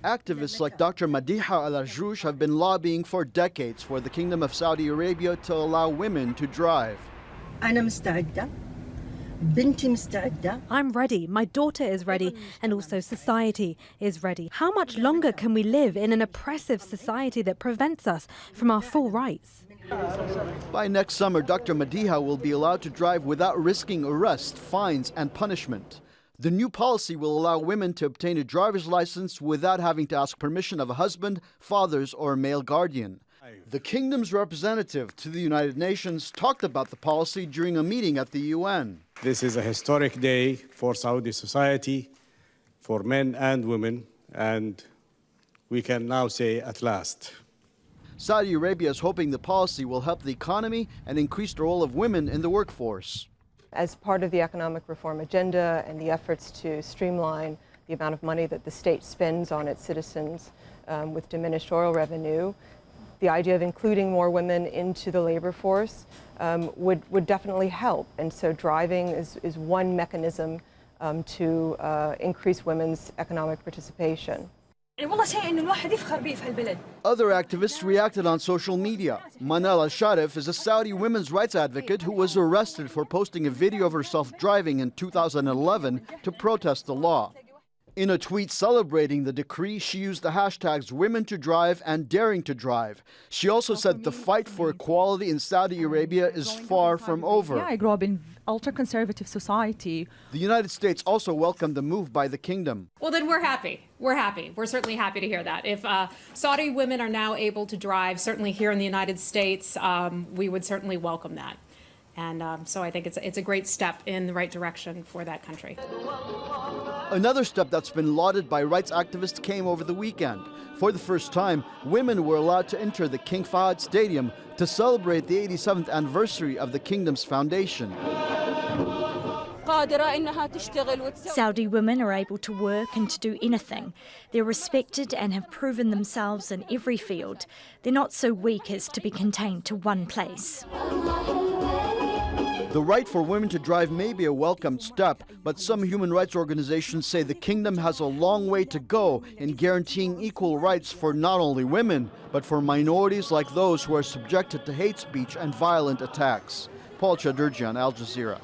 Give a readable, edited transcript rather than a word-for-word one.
Activists like Dr. Madiha Al-Arjoush have been lobbying for decades for the Kingdom of Saudi Arabia to allow women to drive. أنا مستعدة. بنتي مستعدة. I'm ready, my daughter is ready, and also society is ready. How much longer can we live in an oppressive society that prevents us from our full rights? By next summer, Dr. Madiha will be allowed to drive without risking arrest, fines, and punishment. The new policy will allow women to obtain a driver's license without having to ask permission of a husband, fathers, or a male guardian. The kingdom's representative to the United Nations talked about the policy during a meeting at the UN. This is a historic day for Saudi society, for men and women, and we can now say at last. Saudi Arabia is hoping the policy will help the economy and increase the role of women in the workforce. As part of the economic reform agenda and the efforts to streamline the amount of money that the state spends on its citizens with diminished oil revenue, the idea of including more women into the labor force would definitely help. And so driving is one mechanism to increase women's economic participation. Other activists reacted on social media. Manal Al-Sharif is a Saudi women's rights advocate who was arrested for posting a video of herself driving in 2011 to protest the law. In a tweet celebrating the decree, she used the hashtags Women to Drive and Daring to Drive. She also said the fight for equality in Saudi Arabia is far from over. Yeah, I grew up in ultra-conservative society. The United States also welcomed the move by the kingdom. Well, then we're happy. We're happy. We're certainly happy to hear that. If Saudi women are now able to drive, certainly here in the United States, we would certainly welcome that. And so I think it's a great step in the right direction for that country. Another step that's been lauded by rights activists came over the weekend. For the first time, women were allowed to enter the King Fahd Stadium to celebrate the 87th anniversary of the kingdom's foundation. Saudi women are able to work and to do anything. They're respected and have proven themselves in every field. They're not so weak as to be contained to one place. The right for women to drive may be a welcomed step, but some human rights organizations say the kingdom has a long way to go in guaranteeing equal rights for not only women, but for minorities like those who are subjected to hate speech and violent attacks. Chaderjian, Al Jazeera.